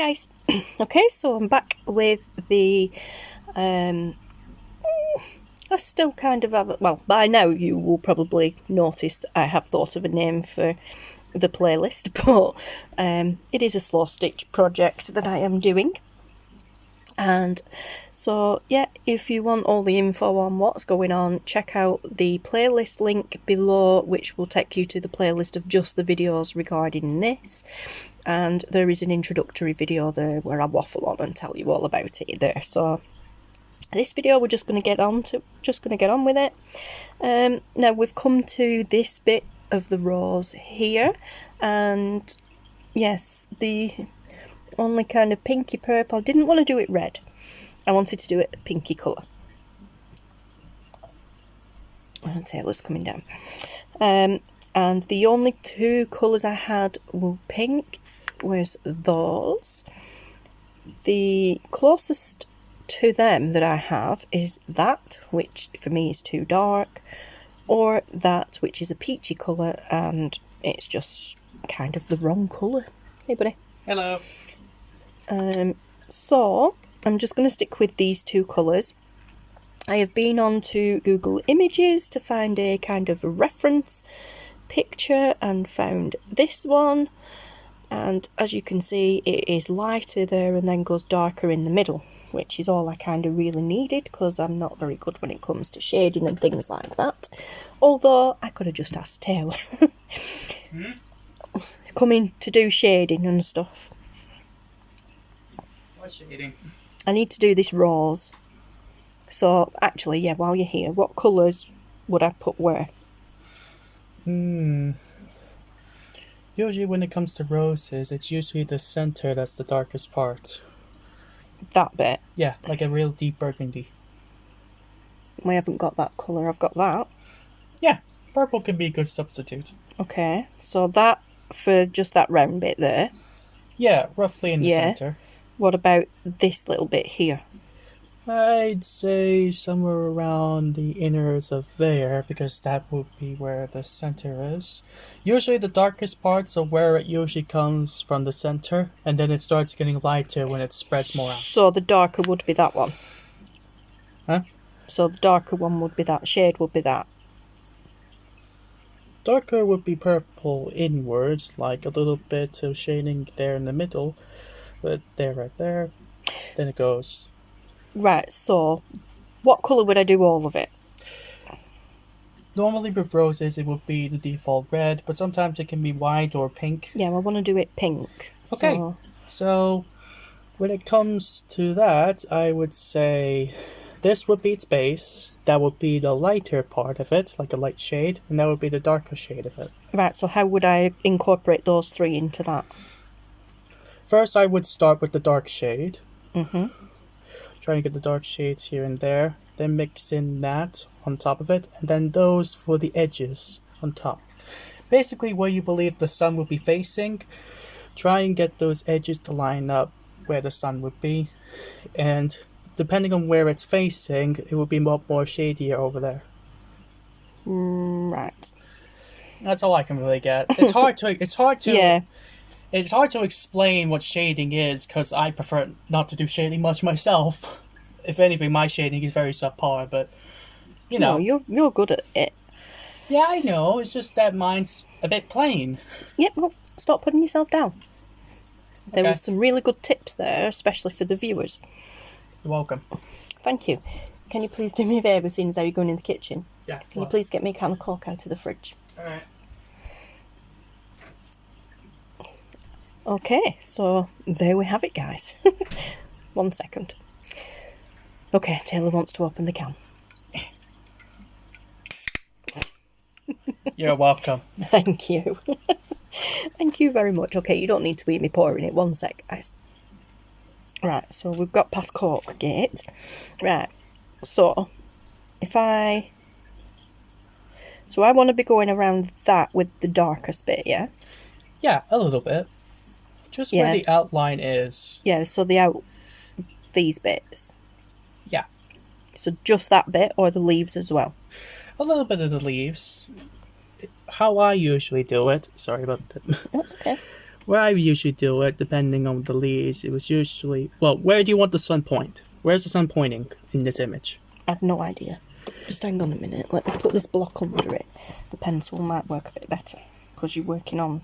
guys. Okay, so I'm back with the I still kind of have, well, by now you will probably notice that I have thought of a name for the playlist, but it is a slow stitch project that I am doing. And so, yeah, if you want all the info on what's going on, check out the playlist link below, which will take you to the playlist of just the videos regarding this. And there is an introductory video there where I waffle on and tell you all about it there. So this video we're just going to get on with it. Now we've come to this bit of the rose here, and yes, the only kind of pinky purple. I didn't want to do it red. I wanted to do it a pinky colour. And Taylor's coming down. And the only two colours I had were pink, was those. The closest to them that I have is that, which for me is too dark, or that, which is a peachy colour, and it's just kind of the wrong colour. Hey buddy. Hello. So I'm just going to stick with these two colours. I have been on to Google Images to find a kind of a reference picture and found this one, and as you can see it is lighter there and then goes darker in the middle, which is all I kind of really needed because I'm not very good when it comes to shading and things like that, although I could have just asked Taylor coming to do shading and stuff. What shading? I need to do this rose. So actually, yeah, while you're here, what colours would I put where? Usually when it comes to roses, it's usually the center that's the darkest part. That bit? Yeah, like a real deep burgundy. We haven't got that colour, I've got that. Yeah, purple can be a good substitute. Okay, so that for just that round bit there. Yeah, roughly in the center. What about this little bit here? I'd say somewhere around the inners of there, because that would be where the center is. Usually the darkest parts are where it usually comes from the center, and then it starts getting lighter when it spreads more out. So the darker would be that one? Huh? So the darker one would be that, shade would be that? Darker would be purple inwards, like a little bit of shading there in the middle, but there, right there, then it goes. Right, so what colour would I do all of it? Normally with roses it would be the default red, but sometimes it can be white or pink. Yeah, I want to do it pink. Okay, so when it comes to that, I would say this would be its base, that would be the lighter part of it, like a light shade, and that would be the darker shade of it. Right, so how would I incorporate those three into that? First I would start with the dark shade. Mm-hmm. Try and get the dark shades here and there, then mix in that on top of it, and then those for the edges on top. Basically where you believe the sun will be facing, try and get those edges to line up where the sun would be, and depending on where it's facing, it will be a lot more shadier over there. Right. That's all I can really get. It's hard to yeah. It's hard to explain what shading is, because I prefer not to do shading much myself. If anything, my shading is very subpar, but, you know. No, you're good at it. Yeah, I know, it's just that mine's a bit plain. Yep, well, stop putting yourself down. There Okay. was some really good tips there, especially for the viewers. You're welcome. Thank you. Can you please do me a favour, seeing as how you're going in the kitchen? Yeah. Can you please get me a can of Coke out of the fridge? Alright. Okay, so there we have it, guys. 1 second. Okay, Taylor wants to open the can. You're welcome. Thank you. Thank you very much. Okay, you don't need to beat me pouring it. 1 sec, guys. Right, so we've got past Cork Gate. Right, so I want to be going around that with the darkest bit, yeah? Yeah, a little bit. Just where the outline is. Yeah, so these bits. Yeah. So just that bit, or the leaves as well? A little bit of the leaves. How I usually do it, sorry about that. That's okay. Where I usually do it, depending on the leaves, it was usually... Well, where do you want the sun point? Where's the sun pointing in this image? I've no idea. Just hang on a minute. Let me put this block under it. The pencil might work a bit better because you're working on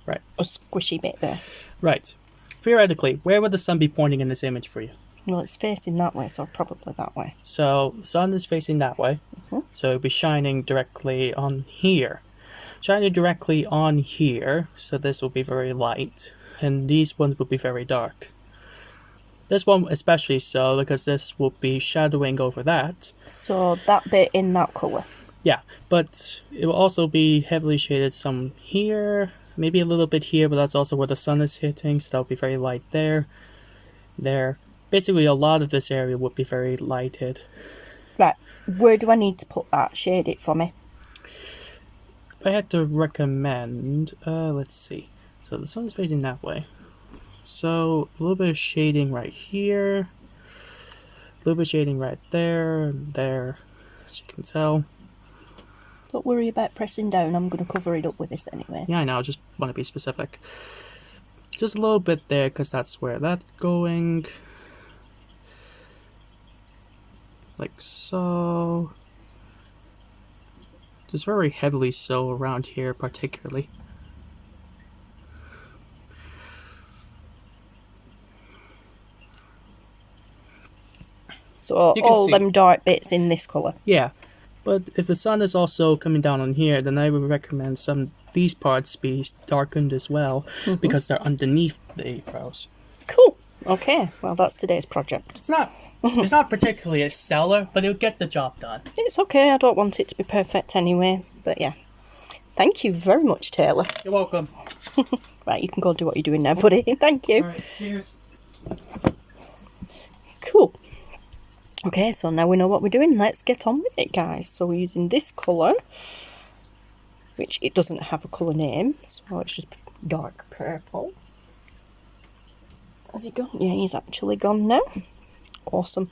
Right. a squishy bit there. Right. Theoretically, where would the sun be pointing in this image for you? Well, it's facing that way, so probably that way. So, the sun is facing that way. So it'll be shining directly on here. Shining directly on here, so this will be very light. And these ones will be very dark. This one especially so, because this will be shadowing over that. So that bit in that colour. Yeah, but it will also be heavily shaded some here, maybe a little bit here, but that's also where the sun is hitting, so that'll be very light there. There. Basically, a lot of this area would be very lighted. Right, where do I need to put that? Shade it for me. If I had to recommend, let's see. So the sun's facing that way. So a little bit of shading right here. A little bit of shading right there and there, as you can tell. Don't worry about pressing down, I'm going to cover it up with this anyway. Yeah, I know, I just want to be specific. Just a little bit there, because that's where that's going. Like so. Just very heavily so around here, particularly. So all them dark bits in this colour. Yeah, but if the sun is also coming down on here, then I would recommend these parts be darkened as well, because they're underneath the brows. Cool. Okay, well that's today's project. It's not particularly stellar, but it'll get the job done. It's okay, I don't want it to be perfect anyway, but yeah. Thank you very much, Taylor. You're welcome. Right, you can go and do what you're doing now, buddy. Thank you. Alright, cheers. Cool. Okay, so now we know what we're doing. Let's get on with it, guys. So we're using this colour, which it doesn't have a colour name, so it's just dark purple. Has he gone? Yeah, he's actually gone now. Awesome.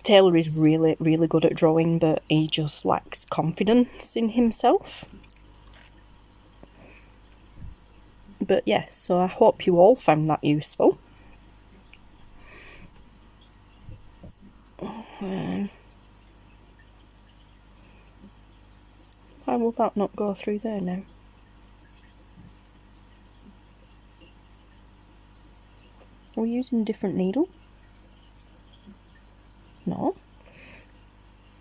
Taylor is really, really good at drawing, but he just lacks confidence in himself. But yeah, so I hope you all found that useful. Why will that not go through there now? Are we using a different needle? No.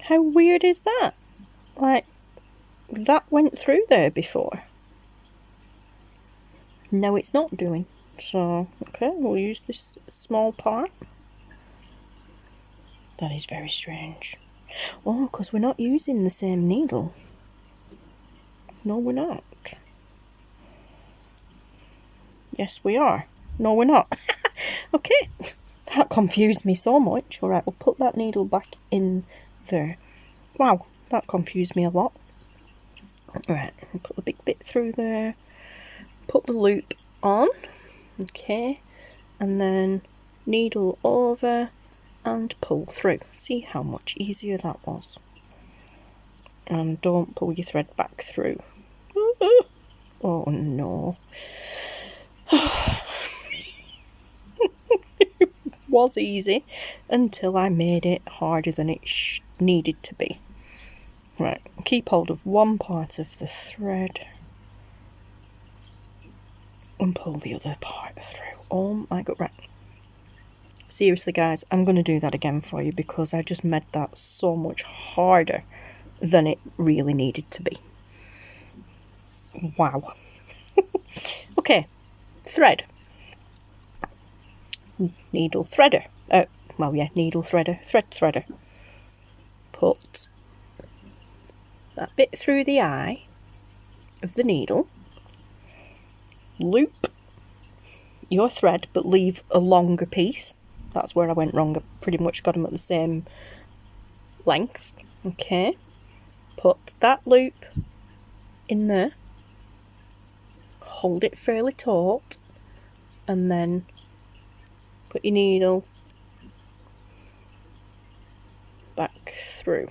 How weird is that? Like, that went through there before. No, it's not doing. So, okay, we'll use this small part. That is very strange. Oh, because we're not using the same needle. No, we're not. Yes, we are. No, we're not. Okay, that confused me so much. Alright, we'll put that needle back in there. Wow, that confused me a lot. Right, we'll put the big bit through there. Put the loop on. Okay, and then needle over and pull through. See how much easier that was. And don't pull your thread back through. Oh no. It was easy until I made it harder than it needed to be. Right, keep hold of one part of the thread and pull the other part through. Oh my god, right. Seriously guys, I'm going to do that again for you because I just made that so much harder than it really needed to be. Wow. Okay, thread. Needle threader. Needle threader. Thread threader. Put that bit through the eye of the needle. Loop your thread, but leave a longer piece. That's where I went wrong. I pretty much got them at the same length. Okay. Put that loop in there. Hold it fairly taut. And then put your needle back through.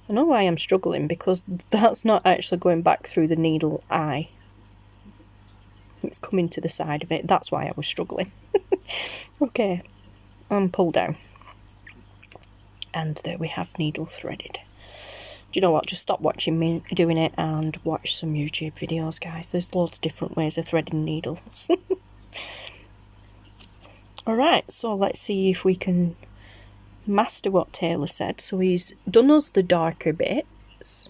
I know why I'm struggling, because that's not actually going back through the needle eye. It's coming to the side of it. That's why I was struggling. Okay, and pull down. And there we have needle threaded. Do you know what? Just stop watching me doing it and watch some YouTube videos, guys. There's loads of different ways of threading needles. Alright, so let's see if we can master what Taylor said. So he's done us the darker bits.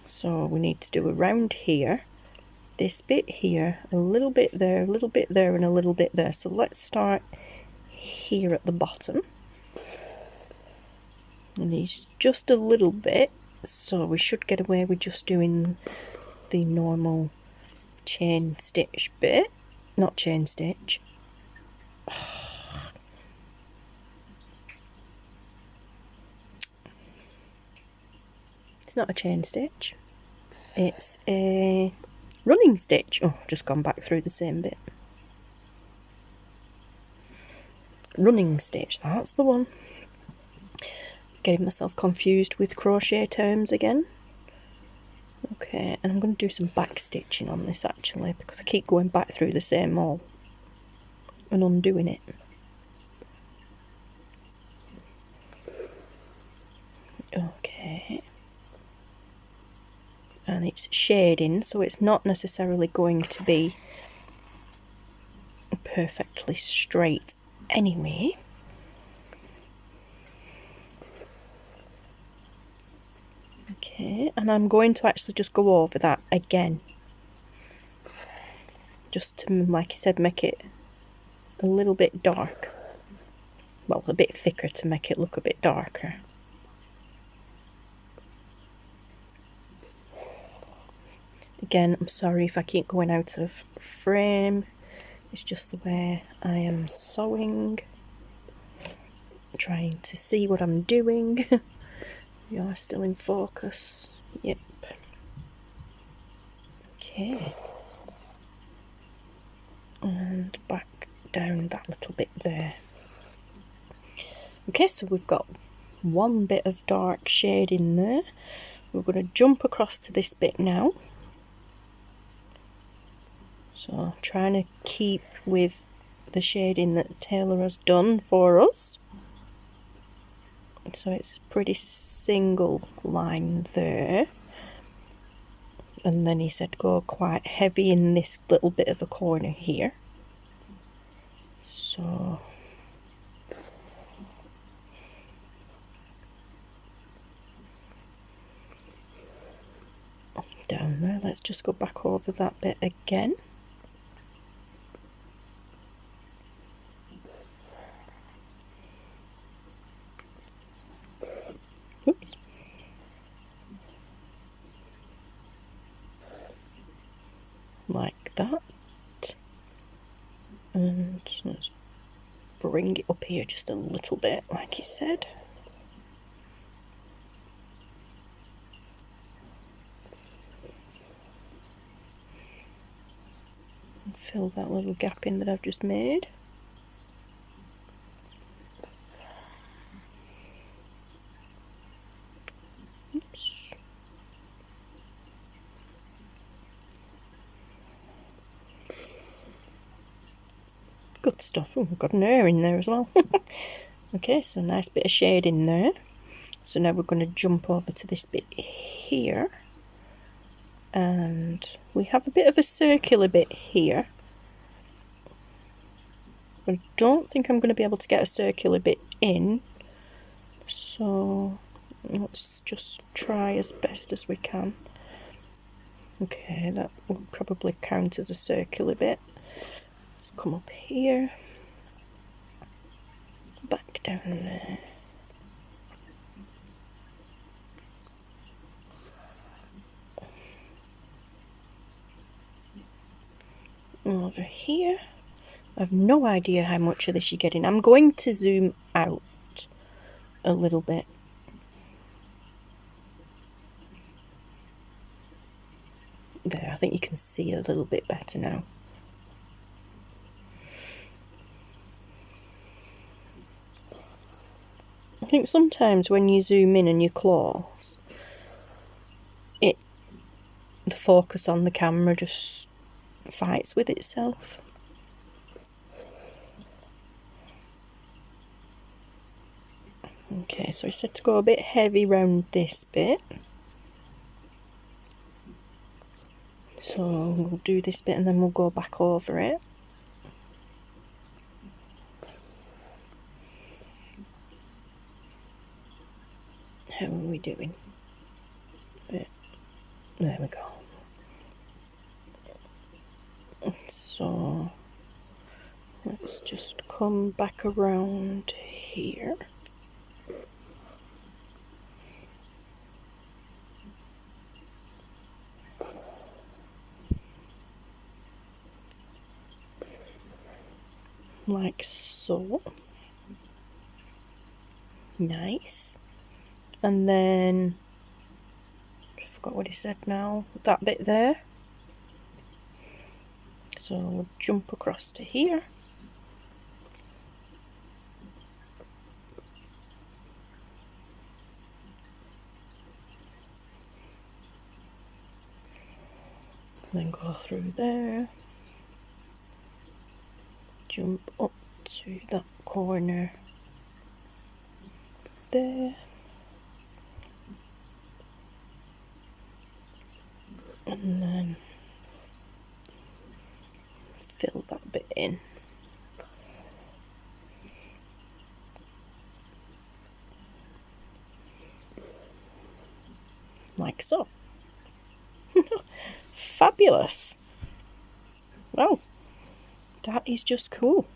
So we need to do around here, this bit here, a little bit there, a little bit there, and a little bit there. So let's start here at the bottom. And he's just a little bit, so we should get away with just doing the normal chain stitch bit. Not chain stitch. It's not a chain stitch. It's a running stitch. Oh, I've just gone back through the same bit. Running stitch, that's the one. Getting myself confused with crochet terms again. Okay, and I'm going to do some back stitching on this actually, because I keep going back through the same hole and undoing it. Okay. And it's shading, so it's not necessarily going to be perfectly straight anyway. Okay, and I'm going to actually just go over that again. Just to, like I said, make it a little bit dark. Well, a bit thicker to make it look a bit darker. Again, I'm sorry if I keep going out of frame. It's just the way I am sewing. Trying to see what I'm doing. We are still in focus. Yep. Okay. And back down that little bit there. Okay, so we've got one bit of dark shade in there. We're going to jump across to this bit now. So trying to keep with the shading that Taylor has done for us. So it's pretty single line there. And then he said go quite heavy in this little bit of a corner here. So down there, let's just go back over that bit again. Oops. Like that. And let's bring it up here just a little bit, like he said. And fill that little gap in that I've just made. Oops. Good stuff. Oh, we've got an ear in there as well. Okay, so a nice bit of shade in there. So now we're going to jump over to this bit here. And we have a bit of a circular bit here. I don't think I'm going to be able to get a circular bit in. So let's just try as best as we can. Okay, that will probably count as a circular bit. Let's come up here. Back down there. Over here. I have no idea how much of this you're getting. I'm going to zoom out a little bit. There, I think you can see a little bit better now. I think sometimes when you zoom in and you close, the focus on the camera just fights with itself. Okay, so I said to go a bit heavy round this bit. So we'll do this bit and then we'll go back over it. How are we doing? There we go. So let's just come back around here. Like so. Nice. And then, I forgot what he said now, that bit there. So we'll jump across to here. Then go through there. Jump up to that corner there. And then fill that bit in. Like so. Fabulous. Wow, that is just cool.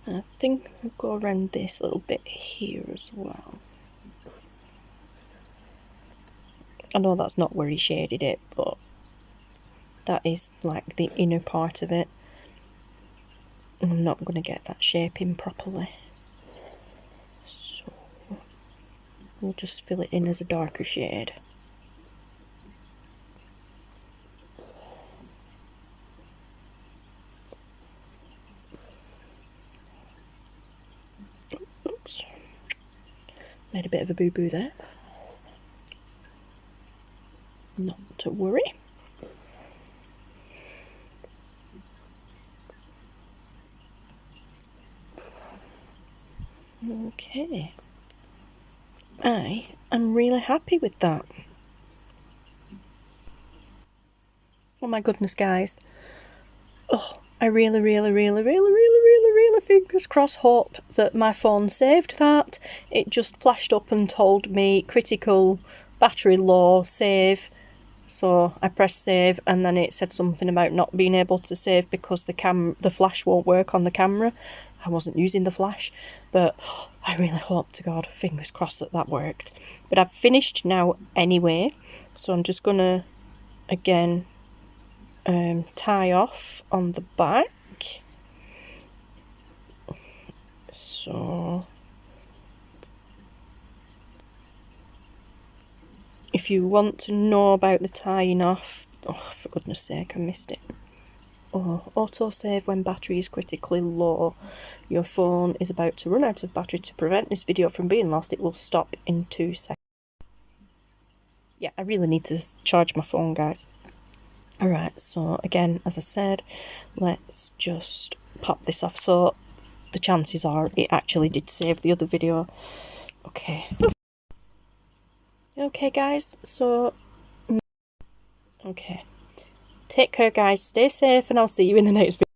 I think we'll go around this little bit here as well. I know that's not where he shaded it, but that is like the inner part of it. I'm not going to get that shape in properly. So we'll just fill it in as a darker shade. Oops. Made a bit of a boo-boo there. Not to worry. Okay. I am really happy with that. Oh my goodness, guys. Oh, I really fingers crossed hope that my phone saved that. It just flashed up and told me critical, battery low, save. So I pressed save and then it said something about not being able to save because the flash won't work on the camera. I wasn't using the flash, but I really hope to God, fingers crossed, that worked. But I've finished now anyway, so I'm just gonna again tie off on the back. So if you want to know about the tying off, oh for goodness sake, I missed it. Oh, autosave when battery is critically low. Your phone is about to run out of battery. To prevent this video from being lost, it will stop in 2 seconds. Yeah, I really need to charge my phone, guys. Alright, so again, as I said, let's just pop this off. So the chances are it actually did save the other video. Okay. Okay, guys, so okay. Take care, guys. Stay safe, and I'll see you in the next video.